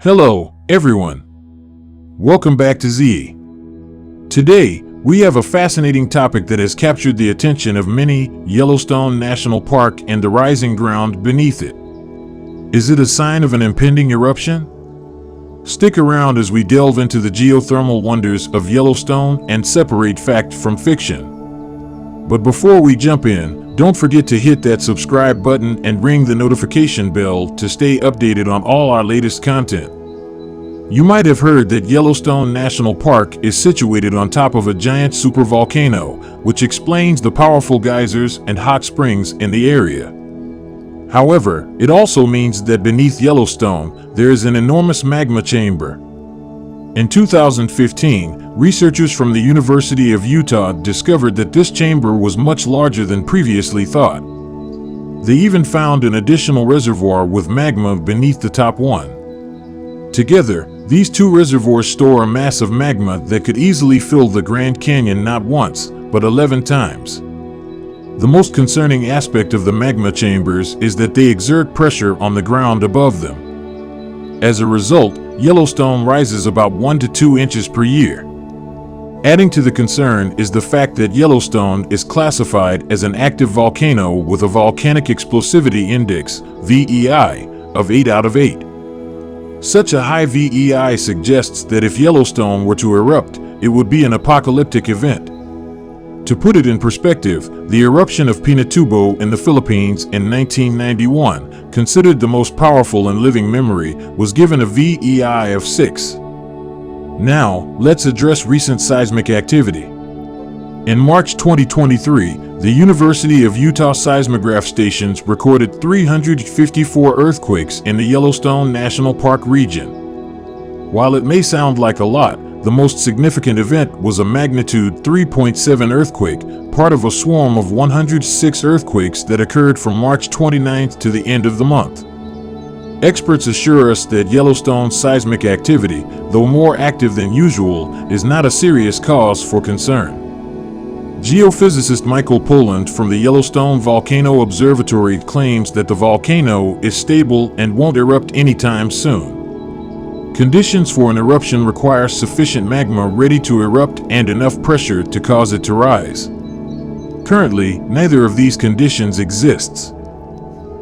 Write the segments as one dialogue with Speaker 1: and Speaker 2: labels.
Speaker 1: Hello, everyone. Welcome back to Z. Today, we have a fascinating topic that has captured the attention of many: Yellowstone National Park and the rising ground beneath it. Is it a sign of an impending eruption? Stick around as we delve into the geothermal wonders of Yellowstone and separate fact from fiction. But before we jump in, don't forget to hit that subscribe button and ring the notification bell to stay updated on all our latest content. You might have heard that Yellowstone National Park is situated on top of a giant supervolcano, which explains the powerful geysers and hot springs in the area. However, it also means that beneath Yellowstone, there is an enormous magma chamber. In 2015, researchers from the University of Utah discovered that this chamber was much larger than previously thought. They even found an additional reservoir with magma beneath the top one. Together, these two reservoirs store a mass of magma that could easily fill the Grand Canyon not once, but 11 times. The most concerning aspect of the magma chambers is that they exert pressure on the ground above them. As a result, Yellowstone rises about 1 to 2 inches per year. Adding to the concern is the fact that Yellowstone is classified as an active volcano with a volcanic explosivity index, VEI, of 8 out of 8. Such a high VEI suggests that if Yellowstone were to erupt, it would be an apocalyptic event. To put it in perspective, the eruption of Pinatubo in the Philippines in 1991, considered the most powerful in living memory, was given a VEI of 6. Now, let's address recent seismic activity. In March 2023, the University of Utah seismograph stations recorded 354 earthquakes in the Yellowstone National Park region. While it may sound like a lot, the most significant event was a magnitude 3.7 earthquake, part of a swarm of 106 earthquakes that occurred from March 29th to the end of the month. Experts assure us that Yellowstone's seismic activity, though more active than usual, is not a serious cause for concern. Geophysicist Michael Poland from the Yellowstone Volcano Observatory claims that the volcano is stable and won't erupt anytime soon. Conditions for an eruption require sufficient magma ready to erupt and enough pressure to cause it to rise. Currently, neither of these conditions exists.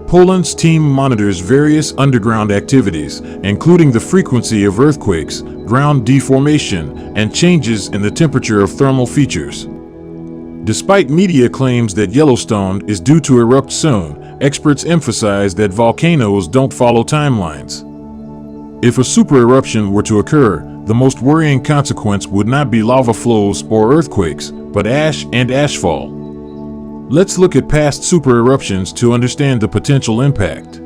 Speaker 1: Poland's team monitors various underground activities, including the frequency of earthquakes, ground deformation, and changes in the temperature of thermal features. Despite media claims that Yellowstone is due to erupt soon, experts emphasize that volcanoes don't follow timelines. If a supereruption were to occur, the most worrying consequence would not be lava flows or earthquakes, but ash and ashfall. Let's look at past supereruptions to understand the potential impact.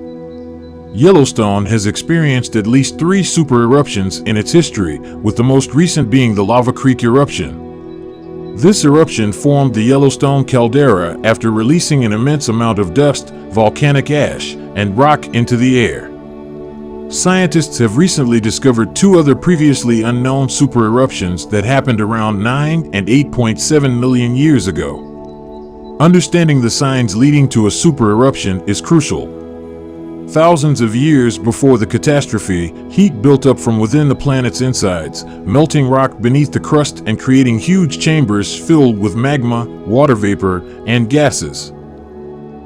Speaker 1: Yellowstone has experienced at least 3 supereruptions in its history, with the most recent being the Lava Creek eruption. This eruption formed the Yellowstone caldera after releasing an immense amount of dust, volcanic ash, and rock into the air. Scientists have recently discovered 2 other previously unknown supereruptions that happened around 9 and 8.7 million years ago. Understanding the signs leading to a supereruption is crucial. Thousands of years before the catastrophe, heat built up from within the planet's insides, melting rock beneath the crust and creating huge chambers filled with magma, water vapor, and gases.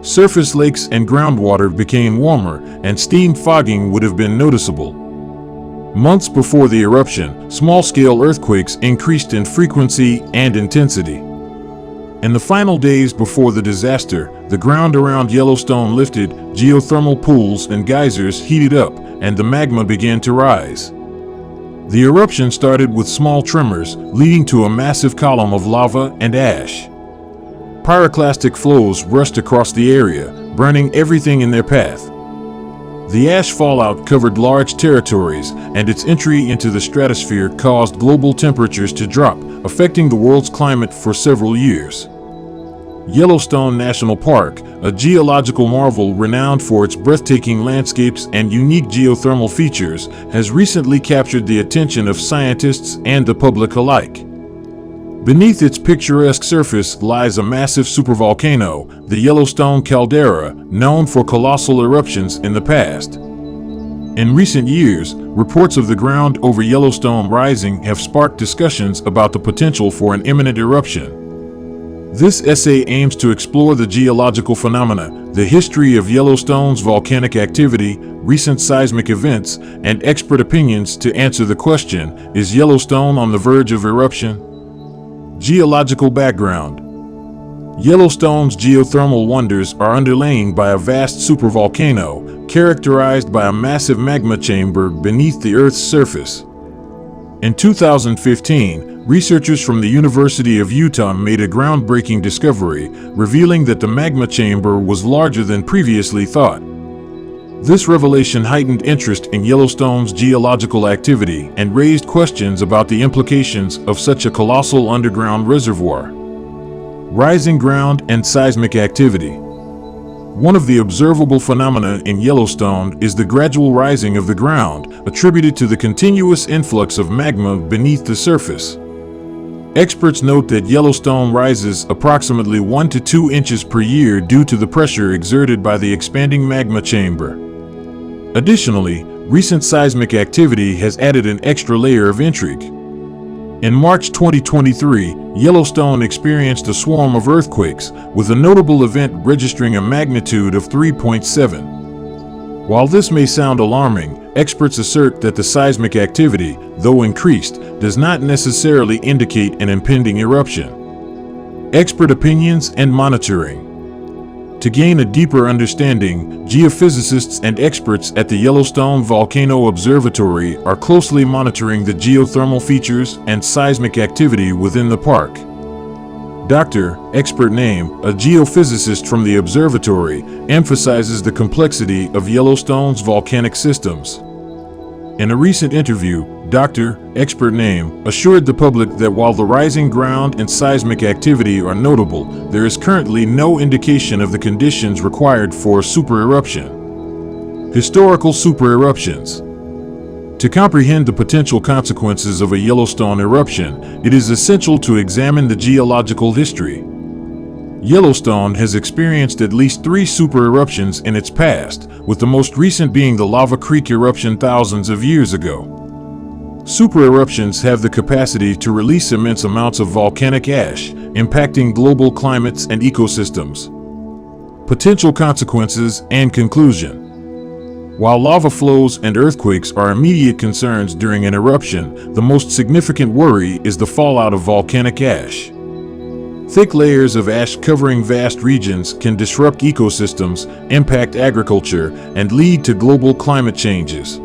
Speaker 1: Surface lakes and groundwater became warmer, and steam fogging would have been noticeable. Months before the eruption, small-scale earthquakes increased in frequency and intensity. In the final days before the disaster, the ground around Yellowstone lifted, geothermal pools and geysers heated up, and the magma began to rise. The eruption started with small tremors, leading to a massive column of lava and ash. Pyroclastic flows rushed across the area, burning everything in their path. The ash fallout covered large territories, and its entry into the stratosphere caused global temperatures to drop, affecting the world's climate for several years. Yellowstone National Park, a geological marvel renowned for its breathtaking landscapes and unique geothermal features, has recently captured the attention of scientists and the public alike. Beneath its picturesque surface lies a massive supervolcano, the Yellowstone caldera, known for colossal eruptions in the past. In recent years, reports of the ground over Yellowstone rising have sparked discussions about the potential for an imminent eruption. This essay aims to explore the geological phenomena, the history of Yellowstone's volcanic activity, recent seismic events, and expert opinions to answer the question, is Yellowstone on the verge of eruption? Geological background. Yellowstone's geothermal wonders are underlain by a vast supervolcano, characterized by a massive magma chamber beneath the Earth's surface. In 2015, researchers from the University of Utah made a groundbreaking discovery, revealing that the magma chamber was larger than previously thought. This revelation heightened interest in Yellowstone's geological activity and raised questions about the implications of such a colossal underground reservoir. Rising ground and seismic activity. One of the observable phenomena in Yellowstone is the gradual rising of the ground, attributed to the continuous influx of magma beneath the surface. Experts note that Yellowstone rises approximately 1 to 2 inches per year due to the pressure exerted by the expanding magma chamber. Additionally, recent seismic activity has added an extra layer of intrigue. In March 2023, Yellowstone experienced a swarm of earthquakes, with a notable event registering a magnitude of 3.7. While this may sound alarming, experts assert that the seismic activity, though increased, does not necessarily indicate an impending eruption. Expert opinions and monitoring. To gain a deeper understanding, geophysicists and experts at the Yellowstone Volcano Observatory are closely monitoring the geothermal features and seismic activity within the park. Dr. Expert Name, a geophysicist from the observatory, emphasizes the complexity of Yellowstone's volcanic systems. In a recent interview, Dr. Expert Name assured the public that while the rising ground and seismic activity are notable, there is currently no indication of the conditions required for a supereruption. Historical supereruptions. To comprehend the potential consequences of a Yellowstone eruption, it is essential to examine the geological history. Yellowstone has experienced at least 3 supereruptions in its past, with the most recent being the Lava Creek eruption thousands of years ago. Supereruptions have the capacity to release immense amounts of volcanic ash, impacting global climates and ecosystems. Potential consequences and conclusion. While lava flows and earthquakes are immediate concerns during an eruption, the most significant worry is the fallout of volcanic ash. Thick layers of ash covering vast regions can disrupt ecosystems, impact agriculture, and lead to global climate changes.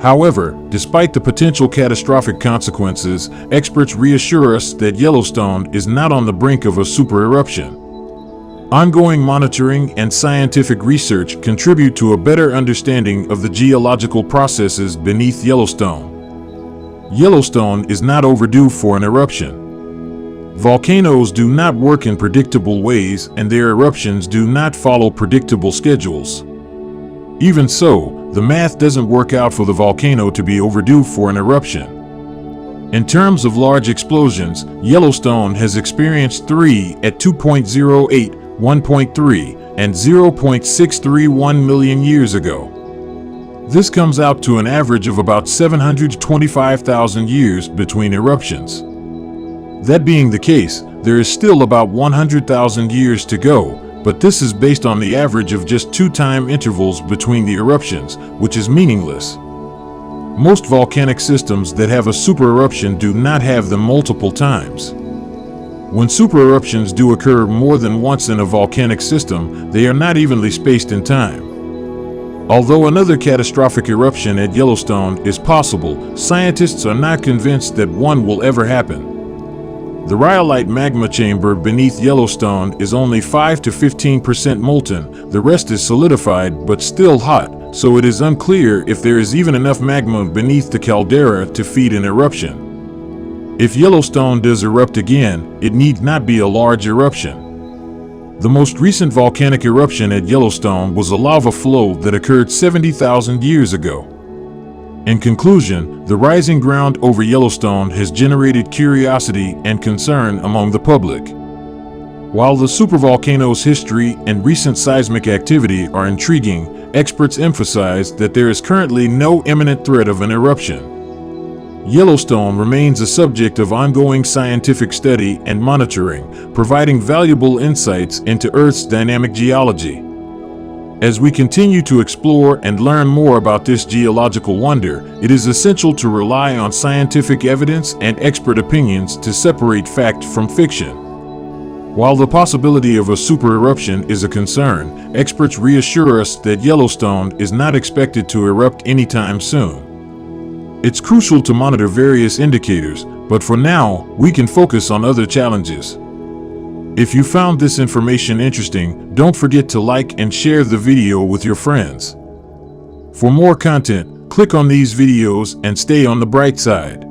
Speaker 1: However, despite the potential catastrophic consequences, experts reassure us that Yellowstone is not on the brink of a supereruption. Ongoing monitoring and scientific research contribute to a better understanding of the geological processes beneath Yellowstone. Yellowstone is not overdue for an eruption. Volcanoes do not work in predictable ways, and their eruptions do not follow predictable schedules. Even so, the math doesn't work out for the volcano to be overdue for an eruption. In terms of large explosions, Yellowstone has experienced 3 at 2.08, 1.3, and 0.631 million years ago. This comes out to an average of about 725,000 years between eruptions. That being the case, there is still about 100,000 years to go, but this is based on the average of just 2 time intervals between the eruptions, which is meaningless. Most volcanic systems that have a supereruption do not have them multiple times. When supereruptions do occur more than once in a volcanic system, they are not evenly spaced in time. Although another catastrophic eruption at Yellowstone is possible, scientists are not convinced that one will ever happen. The rhyolite magma chamber beneath Yellowstone is only 5 to 15% molten, the rest is solidified but still hot, so it is unclear if there is even enough magma beneath the caldera to feed an eruption. If Yellowstone does erupt again, it need not be a large eruption. The most recent volcanic eruption at Yellowstone was a lava flow that occurred 70,000 years ago. In conclusion, the rising ground over Yellowstone has generated curiosity and concern among the public. While the supervolcano's history and recent seismic activity are intriguing, experts emphasize that there is currently no imminent threat of an eruption. Yellowstone remains a subject of ongoing scientific study and monitoring, providing valuable insights into Earth's dynamic geology. As we continue to explore and learn more about this geological wonder, it is essential to rely on scientific evidence and expert opinions to separate fact from fiction. While the possibility of a super eruption is a concern, experts reassure us that Yellowstone is not expected to erupt anytime soon. It's crucial to monitor various indicators, but for now, we can focus on other challenges. If you found this information interesting, don't forget to like and share the video with your friends. For more content, click on these videos and stay on the bright side.